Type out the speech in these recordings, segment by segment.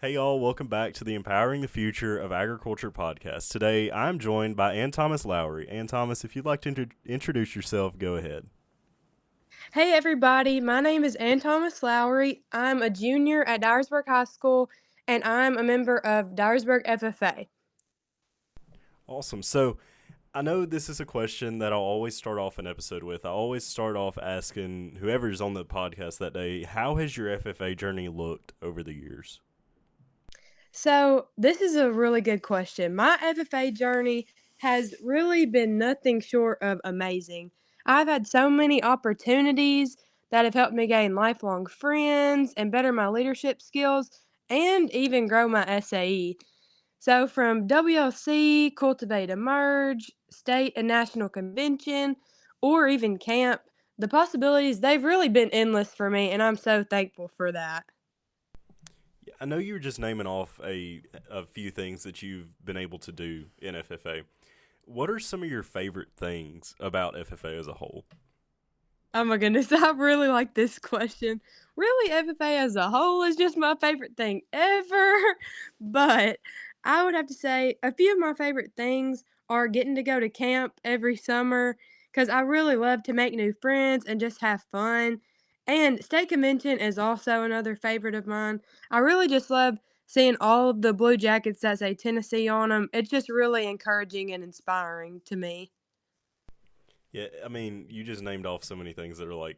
Hey, y'all, welcome back to the Empowering the Future of Agriculture podcast. Today, I'm joined by Ann Thomas Lowery. Ann Thomas, if you'd like to introduce yourself, go ahead. Hey everybody, my name is Ann Thomas Lowery. I'm a junior at Dyersburg High School and I'm a member of Dyersburg FFA. Awesome. So, I know this is a question that I'll always start off an episode with. I always start off asking whoever's on the podcast that day, how has your FFA journey looked over the years? So, this is a really good question. My FFA journey has really been nothing short of amazing. I've had so many opportunities that have helped me gain lifelong friends and better my leadership skills and even grow my SAE. So from WLC, Cultivate Emerge, state and national convention, or even camp, the possibilities, they've really been endless for me, and I'm so thankful for that. I know you were just naming off a few things that you've been able to do in FFA. What are some of your favorite things about FFA as a whole? Oh my goodness, I really like this question. Really, FFA as a whole is just my favorite thing ever. But I would have to say a few of my favorite things are getting to go to camp every summer because I really love to make new friends and just have fun. And state convention is also another favorite of mine. I really just love seeing all of the blue jackets that say Tennessee on them. It's just really encouraging and inspiring to me. Yeah, I mean, you just named off so many things that are like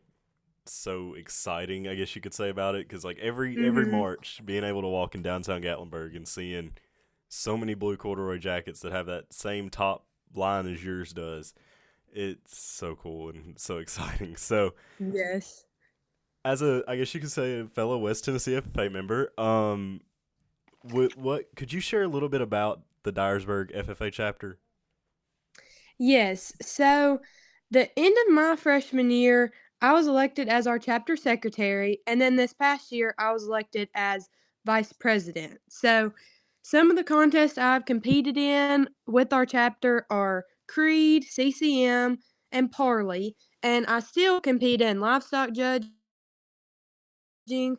so exciting, I guess you could say about it, because like every Mm-hmm. March, being able to walk in downtown Gatlinburg and seeing so many blue corduroy jackets that have that same top line as yours does, it's so cool and so exciting. So, Yes. as I guess you could say, a fellow West Tennessee FFA member, what could you share a little bit about the Dyersburg FFA chapter? Yes. So, the end of my freshman year, I was elected as our chapter secretary, and then this past year, I was elected as vice president. So, some of the contests I've competed in with our chapter are Creed, CCM, and Parley, and I still compete in livestock judging,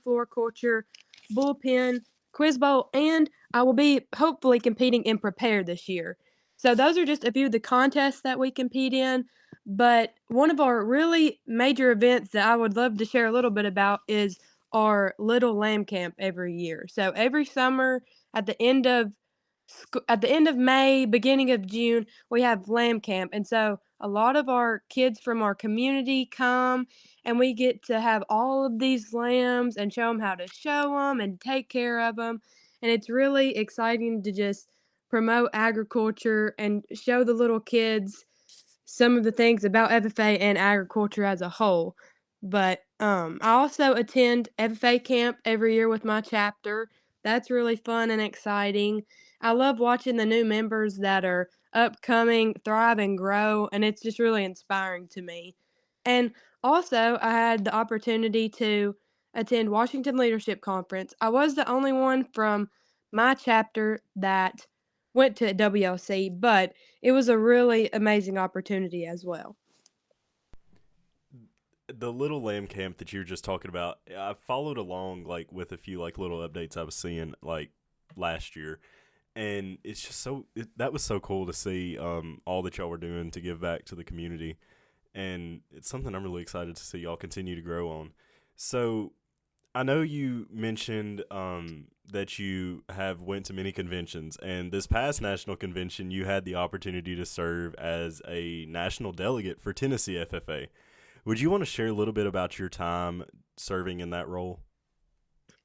floriculture, bullpen, quiz bowl, and I will be hopefully competing in prepare this year. So those are just a few of the contests that we compete in. But one of our really major events that I would love to share a little bit about is our Little Lamb Camp every year. So every summer at the end of at the end of May, beginning of June, we have lamb camp. And so a lot of our kids from our community come and we get to have all of these lambs and show them how to show them and take care of them. And it's really exciting to just promote agriculture and show the little kids some of the things about FFA and agriculture as a whole. But I also attend FFA camp every year with my chapter. That's really fun and exciting. I love watching the new members that are upcoming thrive and grow, and it's just really inspiring to me. And also, I had the opportunity to attend Washington Leadership Conference. I was the only one from my chapter that went to WLC, but it was a really amazing opportunity as well. The little lamb camp that you were just talking about, I followed along like with a few like little updates I was seeing like last year, and it's just that was so cool to see all that y'all were doing to give back to the community, and it's something I'm really excited to see y'all continue to grow on. So I know you mentioned that you have went to many conventions, and this past national convention, you had the opportunity to serve as a national delegate for Tennessee FFA. Would you want to share a little bit about your time serving in that role?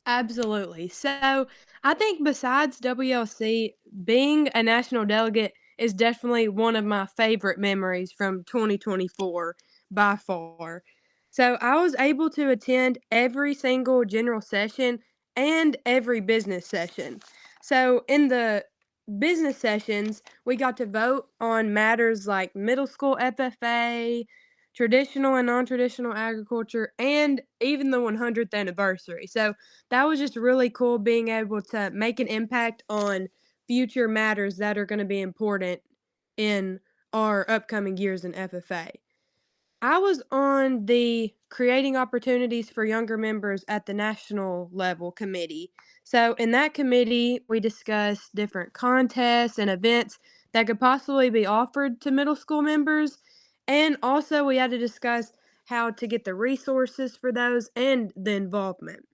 Absolutely. So, I think besides WLC, being a national delegate is definitely one of my favorite memories from 2024 by far. So, I was able to attend every single general session and every business session. So, in the business sessions, we got to vote on matters like middle school FFA, traditional and non-traditional agriculture, and even the 100th anniversary. So, that was just really cool being able to make an impact on future matters that are gonna be important in our upcoming years in FFA. I was on the Creating Opportunities for Younger Members at the national level committee. So, in that committee, we discussed different contests and events that could possibly be offered to middle school members. And also, we had to discuss how to get the resources for those and the involvement.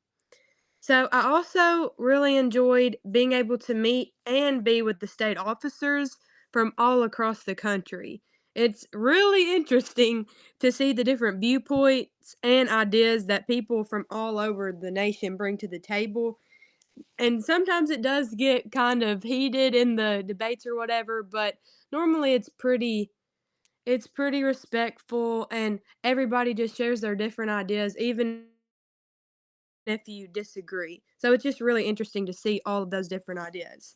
So, I also really enjoyed being able to meet and be with the state officers from all across the country. It's really interesting to see the different viewpoints and ideas that people from all over the nation bring to the table, and sometimes it does get kind of heated in the debates or whatever, but normally it's pretty respectful and everybody just shares their different ideas even if you disagree. So it's just really interesting to see all of those different ideas.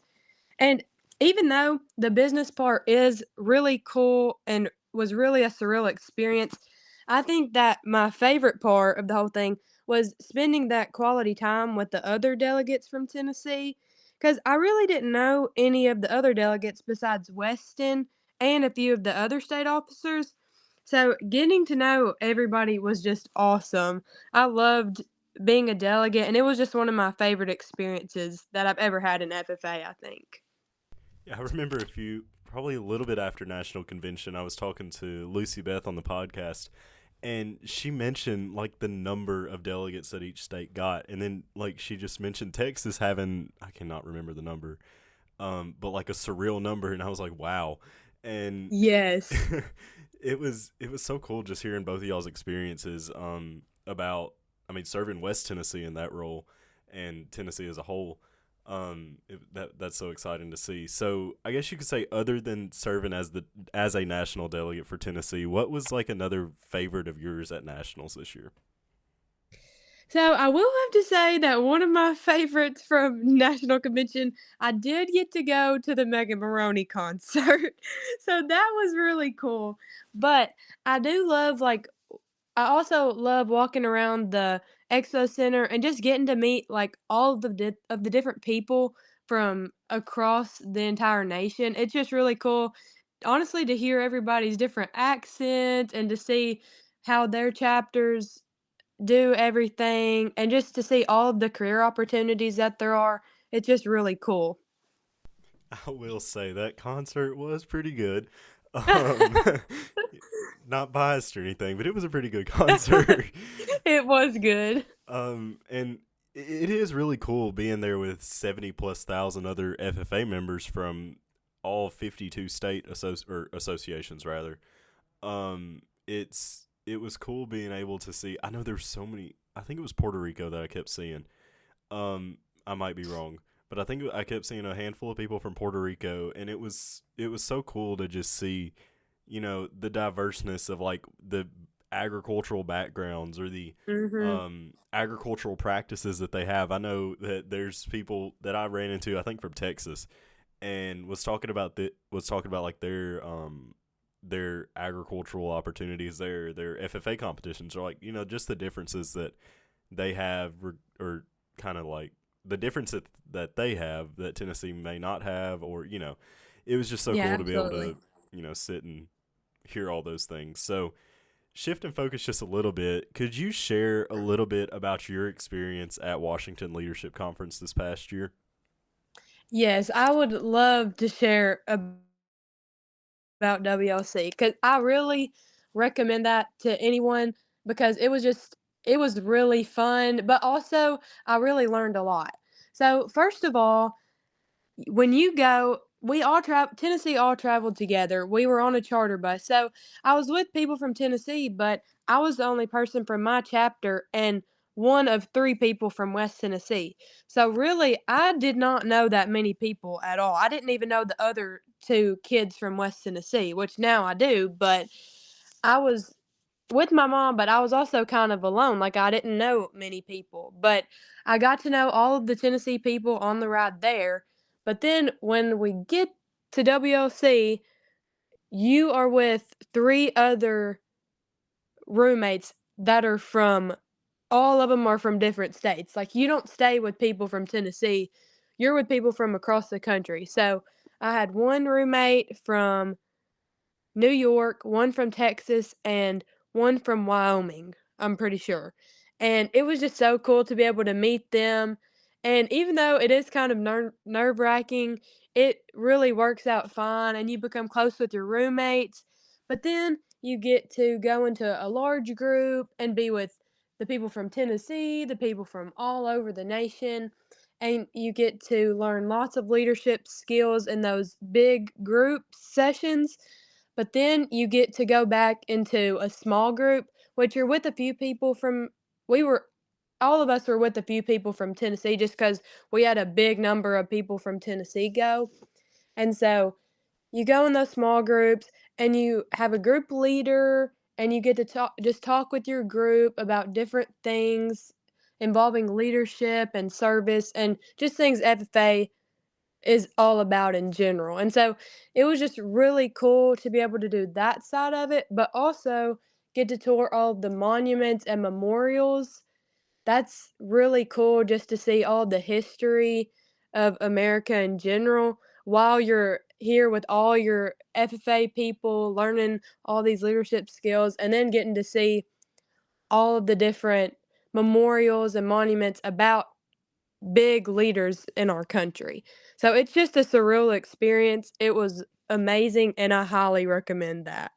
And even though the business part is really cool and was really a surreal experience, I think that my favorite part of the whole thing was spending that quality time with the other delegates from Tennessee. Because I really didn't know any of the other delegates besides Weston and a few of the other state officers. So getting to know everybody was just awesome. I loved being a delegate, and it was just one of my favorite experiences that I've ever had in FFA, I think. Yeah, I remember probably a little bit after National Convention, I was talking to Lucy Beth on the podcast, and she mentioned like the number of delegates that each state got, and then like she just mentioned Texas having, I cannot remember the number, but like a surreal number, and I was like, wow, and Yes. it was so cool just hearing both of y'all's experiences about, I mean, serving West Tennessee in that role and Tennessee as a whole. That's so exciting to see. So I guess you could say, other than serving as a national delegate for Tennessee, what was like another favorite of yours at nationals this year? So I will have to say that one of my favorites from National Convention, I did get to go to the Megan Maroney concert. So that was really cool. But I do love like I also love walking around the expo center and just getting to meet like all of the different people from across the entire nation. It's just really cool, honestly, to hear everybody's different accents and to see how their chapters do everything and just to see all of the career opportunities that there are. It's just really cool. I will say that concert was pretty good. Um, Not biased or anything, but it was a pretty good concert. It was good. And it is really cool being there with 70 plus thousand other FFA members from all 52 state associations rather. It was cool being able to see. I know there's so many. I think it was Puerto Rico that I kept seeing. I might be wrong, but I think I kept seeing a handful of people from Puerto Rico, and it was so cool to just see, the diverseness of like the agricultural backgrounds or the Mhm. agricultural practices that they have. I know that there's people that I ran into, I think from Texas, and was talking about like their agricultural opportunities, their FFA competitions, or like just the differences that they have, or kind of like the difference that they have that Tennessee may not have, or it was just so Yeah, cool to be able absolutely. to sit and hear all those things. So shift and focus just a little bit. Could you share a little bit about your experience at Washington Leadership Conference this past year? Yes, I would love to share about WLC because I really recommend that to anyone because it was really fun, but also I really learned a lot. So, first of all, when you go, we all travel Tennessee all traveled together. We were on a charter bus. So, I was with people from Tennessee, but I was the only person from my chapter and one of 3 people from West Tennessee. So, really, I did not know that many people at all. I didn't even know the other 2 kids from West Tennessee, which now I do, but I was with my mom, but I was also kind of alone, like, I didn't know many people, but I got to know all of the Tennessee people on the ride there, but then when we get to WLC, you are with 3 other roommates that are from all of them are from different states, like, you don't stay with people from Tennessee, you're with people from across the country, so, I had 1 roommate from New York, 1 from Texas, and 1 from Wyoming, I'm pretty sure. And it was just so cool to be able to meet them And even though it is kind of nerve-wracking, it really works out fine and you become close with your roommates. But then you get to go into a large group and be with the people from Tennessee, the people from all over the nation, and you get to learn lots of leadership skills in those big group sessions. But then you get to go back into a small group, which you're with a few people from we were all of us were with a few people from Tennessee just because we had a big number of people from Tennessee go. And so you go in those small groups and you have a group leader and you get to talk with your group about different things involving leadership and service and just things FFA is all about in general. And so it was just really cool to be able to do that side of it, but also get to tour all of the monuments and memorials. That's really cool just to see all the history of America in general while you're here with all your FFA people, learning all these leadership skills, and then getting to see all of the different memorials and monuments about big leaders in our country. So it's just a surreal experience. It was amazing, and I highly recommend that.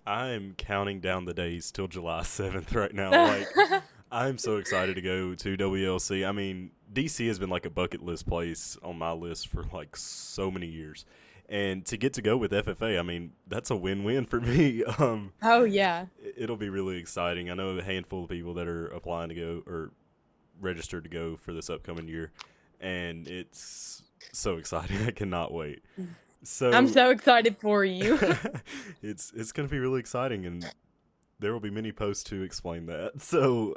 I'm counting down the days till July 7th right now. Like, I'm so excited to go to WLC. I mean, DC has been like a bucket list place on my list for like so many years. And to get to go with FFA, I mean, that's a win-win for me. Oh, yeah. It'll be really exciting. I know a handful of people that are applying to go or registered to go for this upcoming year, and it's so exciting. I cannot wait. I'm So so excited for you. it's going to be really exciting, and there will be many posts to explain that. So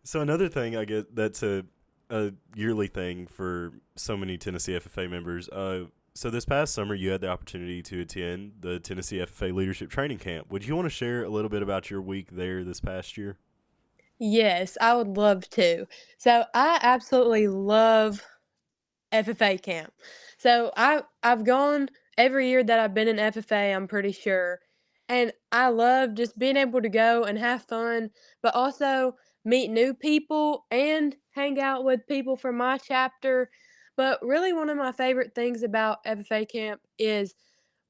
so another thing, I get that's a yearly thing for so many Tennessee FFA members. So this past summer, you had the opportunity to attend the Tennessee FFA Leadership Training Camp. Would you want to share a little bit about your week there this past year? Yes, I would love to. So I absolutely love FFA camp. So I've gone every year that I've been in FFA, I'm pretty sure. And I love just being able to go and have fun, but also meet new people and hang out with people from my chapter. But really one of my favorite things about FFA camp is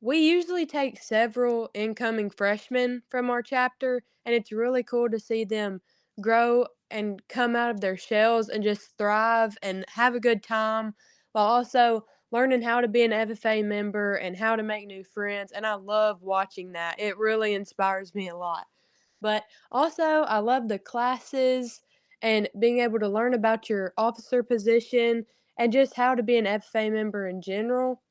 we usually take several incoming freshmen from our chapter, and it's really cool to see them grow and come out of their shells and just thrive and have a good time while also learning how to be an FFA member and how to make new friends. And I love watching that. It really inspires me a lot. But also, I love the classes and being able to learn about your officer position and just how to be an FFA member in general.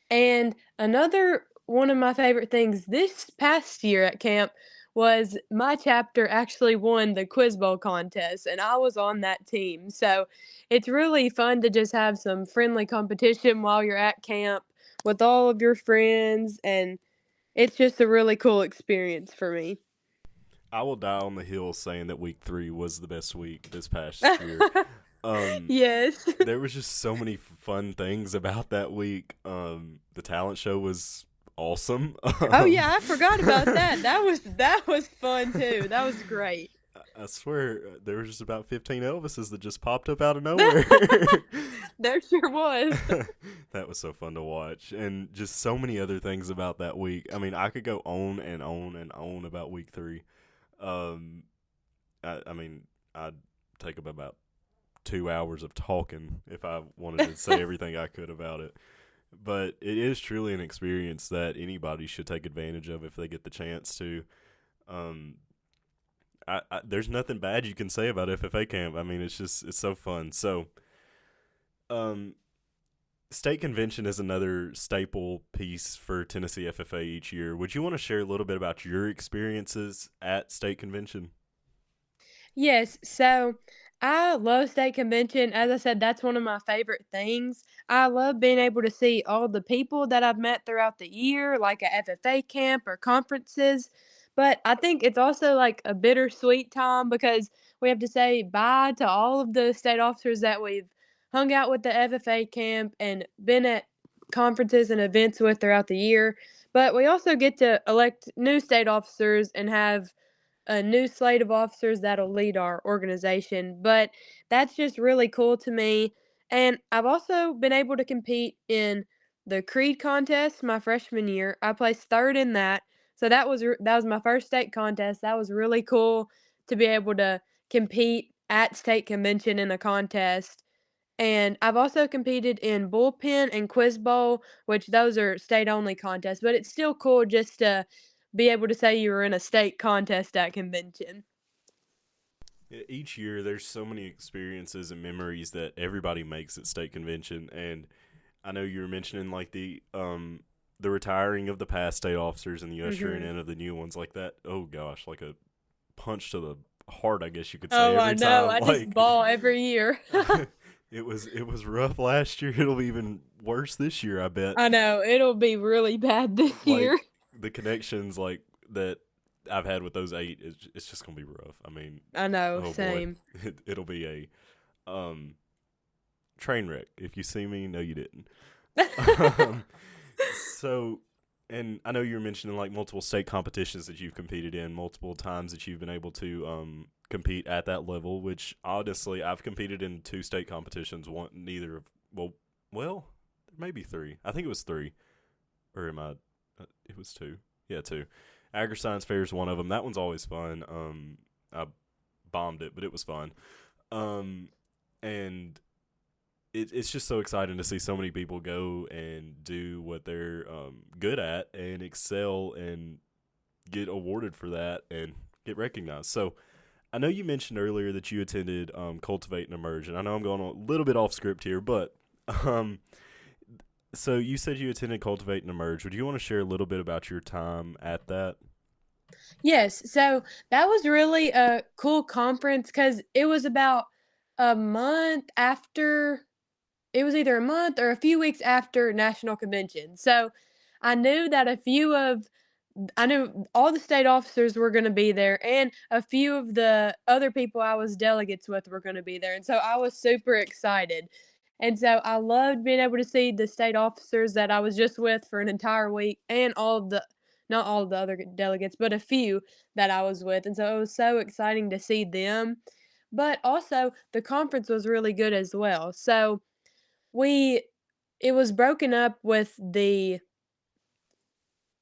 And another one of my favorite things this past year at camp was my chapter actually won the Quiz Bowl contest, and I was on that team. So it's really fun to just have some friendly competition while you're at camp with all of your friends, and it's just a really cool experience for me. I will die on the hill saying that week 3 was the best week this past year. Um, Yes. there was just so many fun things about that week. The talent show was awesome. Oh yeah, I forgot about that. That was fun too. That was great. I swear there was just about 15 Elvises that just popped up out of nowhere. There sure was. That was so fun to watch, and just so many other things about that week. I mean, I could go on and on and on about week 3. Um, I mean, I'd take up about 2 hours of talking if I wanted to say everything I could about it. But it is truly an experience that anybody should take advantage of if they get the chance to. Um, there's nothing bad you can say about FFA camp. I mean, it's so fun. So, um, state convention is another staple piece for Tennessee FFA each year. Would you want to share a little bit about your experiences at state convention? Yes, so I love state convention. As I said, that's one of my favorite things. I love being able to see all the people that I've met throughout the year, like at FFA camp or conferences. But I think it's also like a bittersweet time because we have to say bye to all of the state officers that we've hung out with the FFA camp and been at conferences and events with throughout the year. But we also get to elect new state officers and have a new slate of officers that'll lead our organization. But that's just really cool to me. And I've also been able to compete in the creed contest my freshman year. I placed 3rd in that. So that was my first state contest. That was really cool to be able to compete at state convention in a contest. And I've also competed in bullpen and quiz bowl, which those are state only contests, but it's still cool just to be able to say you were in a state contest at convention. Each year, there's so many experiences and memories that everybody makes at state convention, and I know you were mentioning like the retiring of the past state officers and the ushering Mhm. in of the new ones like that. Oh gosh, like a punch to the heart, I guess you could say Oh, I every know. time. I just Like bawl every year. it was rough last year. It'll be even worse this year, I bet. I know. It'll be really bad this year. Like the connections like that I've had with those eight is it's just gonna be rough. I mean, I know. oh boy, Same. it'll be a train wreck. If you see me, no, you didn't. Um, so, and I know you were mentioning like multiple state competitions that you've competed in, multiple times that you've been able to compete at that level. Which honestly, I've competed in 2 state competitions. One, neither of well, there may be 3. I think it was 3, or am I? It was 2. Yeah, 2. Agri Science Fair is one of them. That one's always fun. I bombed it, but it was fun. Um, and it's just so exciting to see so many people go and do what they're good at and excel and get awarded for that and get recognized. So I know you mentioned earlier that you attended Cultivate and Emerge, and I know I'm going a little bit off script here, but um, so you said you attended Cultivate and Emerge. Would you want to share a little bit about your time at that? Yes, so that was really a cool conference because it was about a month after it was either a month or a few weeks after national convention. So I knew that I knew all the state officers were gonna be there, and a few of the other people I was delegates with were gonna be there, and so I was super excited. And so I loved being able to see the state officers that I was just with for an entire week and all of the not all of the other delegates, but a few that I was with, and so it was so exciting to see them. But also, the conference was really good as well. So, we it was broken up with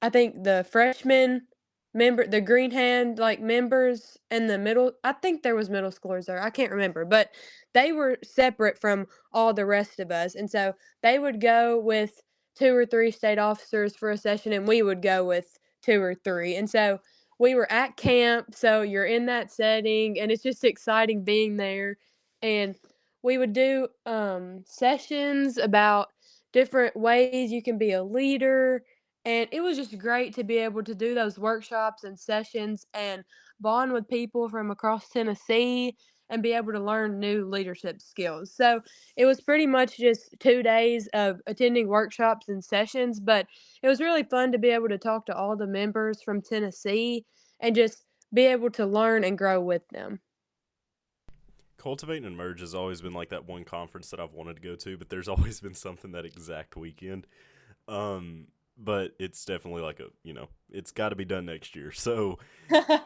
I think the freshman the green hand, like, members and the middle I think there was middle schoolers there, I can't remember, but they were separate from all the rest of us, and so they would go with 2 or 3 state officers for a session, and we would go with 2 or 3, and so we were at camp, so you're in that setting, and it's just exciting being there, and we would do, sessions about different ways you can be a leader, and it was just great to be able to do those workshops and sessions and bond with people from across Tennessee and be able to learn new leadership skills. So it was pretty much just 2 days of attending workshops and sessions, but it was really fun to be able to talk to all the members from Tennessee and just be able to learn and grow with them. Cultivate and Emerge has always been like that one conference that I've wanted to go to, but there's always been something that exact weekend. Um, but it's definitely like it's got to be done next year. So I,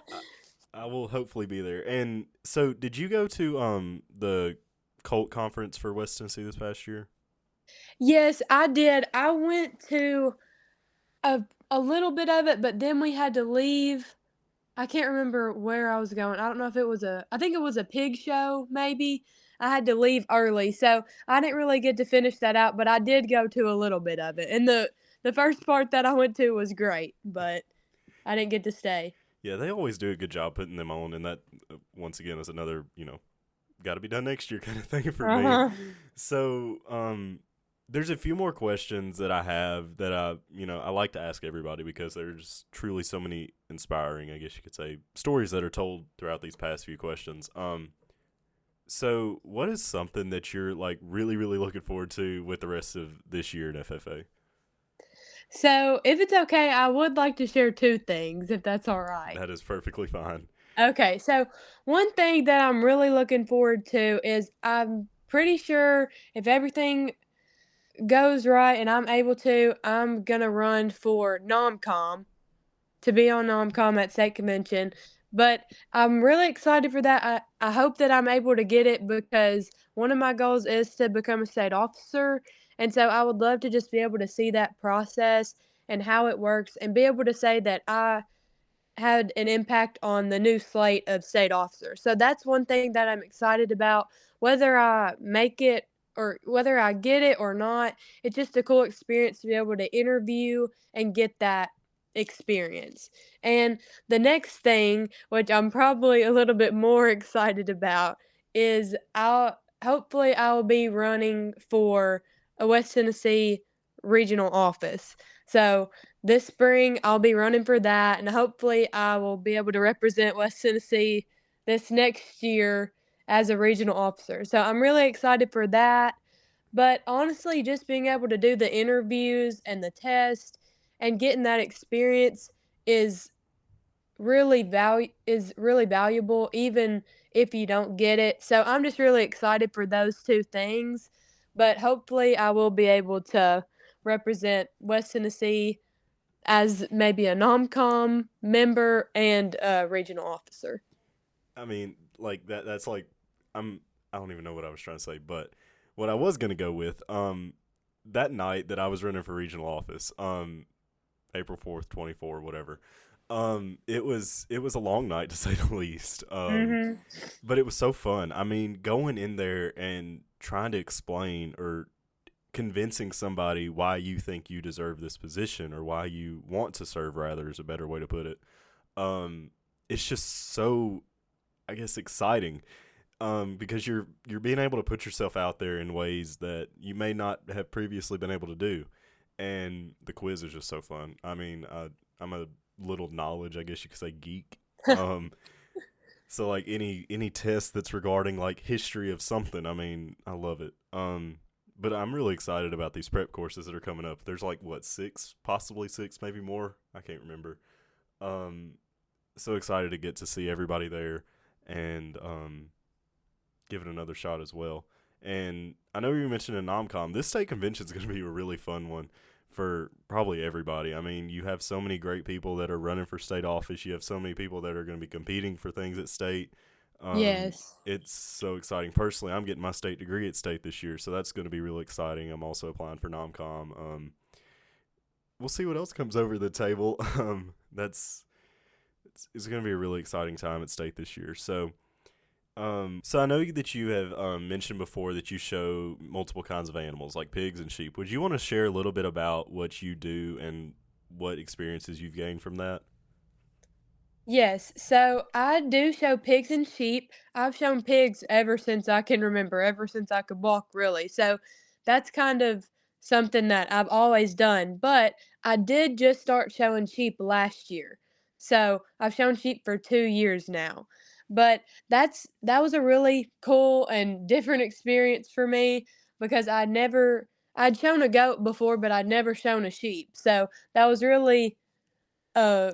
I will hopefully be there. And so, did you go to the Colt conference for West Tennessee this past year? Yes, I did. I went to a a little bit of it, but then we had to leave. I can't remember where I was going. I don't know if it was I think it was a pig show, maybe. I had to leave early, so I didn't really get to finish that out, but I did go to a little bit of it. And the first part that I went to was great, but I didn't get to stay. Yeah, they always do a good job putting them on, and that once again is another got to be done next year kind of thing for me. Uh-huh. So there's a few more questions that I have that I like to ask everybody because there's truly so many inspiring, I guess you could say, stories that are told throughout these past few questions. So what is something that you're like really, really looking forward to with the rest of this year at FFA? So, if it's okay, I would like to share 2 things, if that's alright. That is perfectly fine. Okay, so one thing that I'm really looking forward to is I'm pretty sure if everything goes right and I'm able to, I'm gonna run for NomCom to be on NomCom at state convention. But I'm really excited for that. I hope that I'm able to get it because one of my goals is to become a state officer. And so I would love to just be able to see that process and how it works and be able to say that I had an impact on the new slate of state officers. So that's one thing that I'm excited about. Whether I make it or whether I get it or not, it's just a cool experience to be able to interview and get that experience. And the next thing, which I'm probably a little bit more excited about, is I'll be running for a West Tennessee regional office. So this spring, I'll be running for that, and hopefully, I will be able to represent West Tennessee this next year as a regional officer. So I'm really excited for that. But honestly, just being able to do the interviews and the test and getting that experience is really valuable even if you don't get it. So I'm just really excited for those two things. But hopefully I will be able to represent West Tennessee as maybe a nom-com member and a regional officer. I mean, like that's like I don't even know what I was trying to say, but what I was gonna go with, that night that I was running for regional office, April 4th, 24, whatever. It was a long night to say the least. Mhm. But it was so fun. I mean, going in there and trying to explain or convincing somebody why you think you deserve this position or why you want to serve, rather, is a better way to put it. Um, it's just so, I guess, exciting. Because you're being able to put yourself out there in ways that you may not have previously been able to do, and the quiz is just so fun. I mean, I'm a little knowledge, I guess you could say, geek. Um, so like any test that's regarding like history of something, I mean, I love it. But I'm really excited about these prep courses that are coming up. There's like what, six, possibly six, maybe more. I can't remember. Um, so excited to get to see everybody there and give it another shot as well. And I know you mentioned a nomcom. This state convention is going to be a really fun one for probably everybody. I mean, you have so many great people that are running for state office. You have so many people that are going to be competing for things at state. Yes. It's so exciting. Personally, I'm getting my state degree at state this year, so that's going to be really exciting. I'm also applying for nomcom. We'll see what else comes over the table. That's it's going to be a really exciting time at state this year. So I know that you have mentioned before that you show multiple kinds of animals, like pigs and sheep. Would you want to share a little bit about what you do and what experiences you've gained from that? Yes, so I do show pigs and sheep. I've shown pigs ever since I can remember, ever since I could walk, really. So that's kind of something that I've always done. But I did just start showing sheep last year. So I've shown sheep for 2 years now. But that was a really cool and different experience for me because I'd shown a goat before, but I'd never shown a sheep. So that was really uh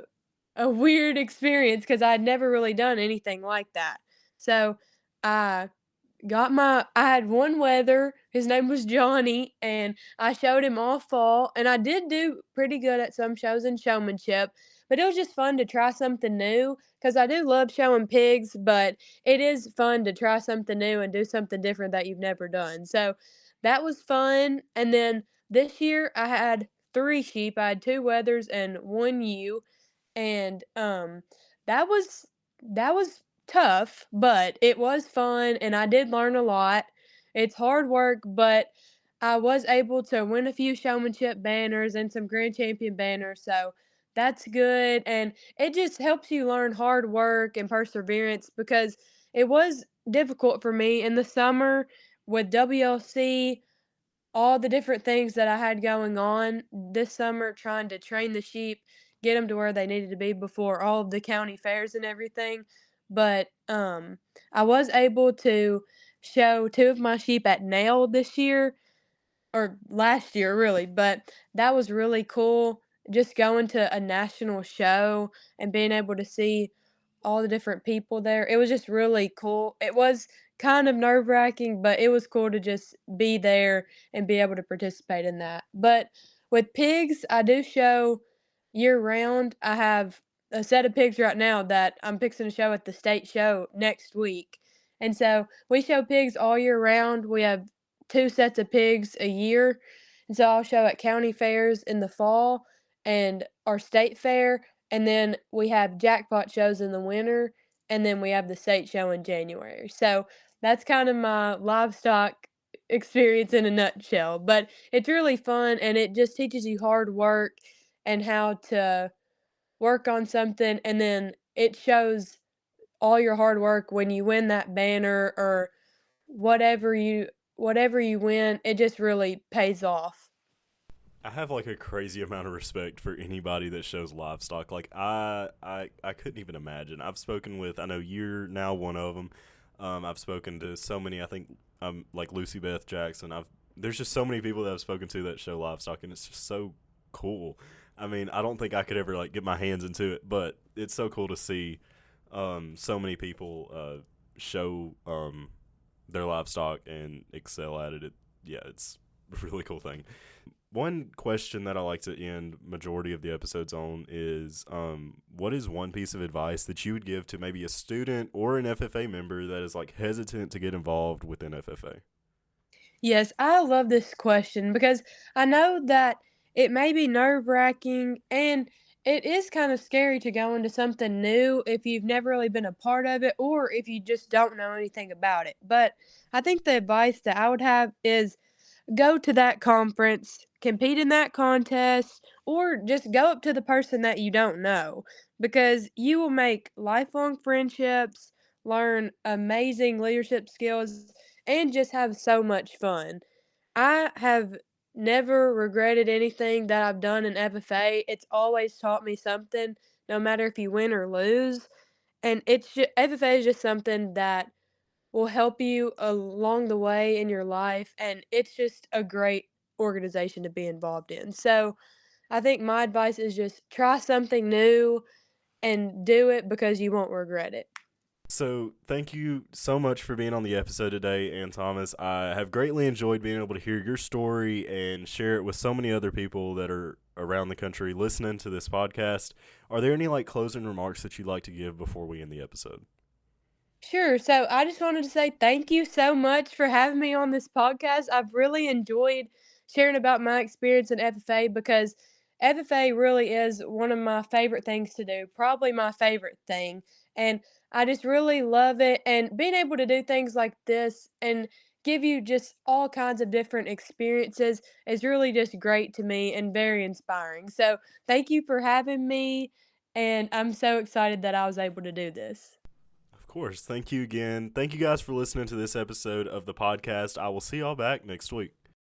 a weird experience because 'cause I'd never really done anything like that. So, I I had one wether, his name was Johnny, and I showed him all fall, and I did do pretty good at some shows in showmanship, but it was just fun to try something new because I do love showing pigs, but it is fun to try something new and do something different that you've never done. So, that was fun, and then this year I had 3 sheep. I had 2 wethers and 1 ewe, and, that was tough, but it was fun, and I did learn a lot. It's hard work, but I was able to win a few showmanship banners and some grand champion banners, so that's good, and it just helps you learn hard work and perseverance because it was difficult for me in the summer with WLC, all the different things that I had going on this summer trying to train the sheep, get them to where they needed to be before all of the county fairs and everything. But I was able to show 2 of my sheep at nail this year or last year really, but that was really cool just going to a national show and being able to see all the different people there. It was just really cool. It was kind of nerve-wracking, but it was cool to just be there and be able to participate in that. But with pigs, I do show year round. I have a set of pigs right now that I'm fixing to show at the state show next week. And so we show pigs all year round. We have 2 sets of pigs a year. And so I'll show at county fairs in the fall and our state fair, and then we have jackpot shows in the winter, and then we have the state show in January. So that's kind of my livestock experience in a nutshell. But it's really fun and it just teaches you hard work and how to work on something, and then it shows all your hard work when you win that banner or whatever you whatever you win, it just really pays off. I have like a crazy amount of respect for anybody that shows livestock. Like I couldn't even imagine. I've spoken with. I know you're now one of them. I've spoken to so many. I think like Lucy Beth Jackson. There's just so many people that I've spoken to that show livestock, and it's just so cool. I mean, I don't think I could ever like get my hands into it, but it's so cool to see so many people show their livestock and excel at it. Yeah, it's a really cool thing. One question that I like to end majority of the episodes on is what is one piece of advice that you would give to maybe a student or an FFA member that is like hesitant to get involved within FFA? Yes, I love this question because I know that it may be nerve-wracking and it is kind of scary to go into something new if you've never really been a part of it or if you just don't know anything about it. But I think the advice that I would have is go to that conference, compete in that contest, or just go up to the person that you don't know because you will make lifelong friendships, learn amazing leadership skills, and just have so much fun. I have never regretted anything that I've done in FFA. It's always taught me something, no matter if you win or lose. And FFA is just something that will help you along the way in your life, and it's just a great organization to be involved in. So, I think my advice is just try something new and do it because you won't regret it. So, thank you so much for being on the episode today, Ann Thomas. I have greatly enjoyed being able to hear your story and share it with so many other people that are around the country listening to this podcast. Are there any like closing remarks that you'd like to give before we end the episode? Sure. So I just wanted to say thank you so much for having me on this podcast. I've really enjoyed sharing about my experience in FFA because FFA really is one of my favorite things to do, probably my favorite thing. And I just really love it. And being able to do things like this and give you just all kinds of different experiences is really just great to me and very inspiring. So thank you for having me. And I'm so excited that I was able to do this. Of course. Thank you again. Thank you guys for listening to this episode of the podcast. I will see y'all back next week.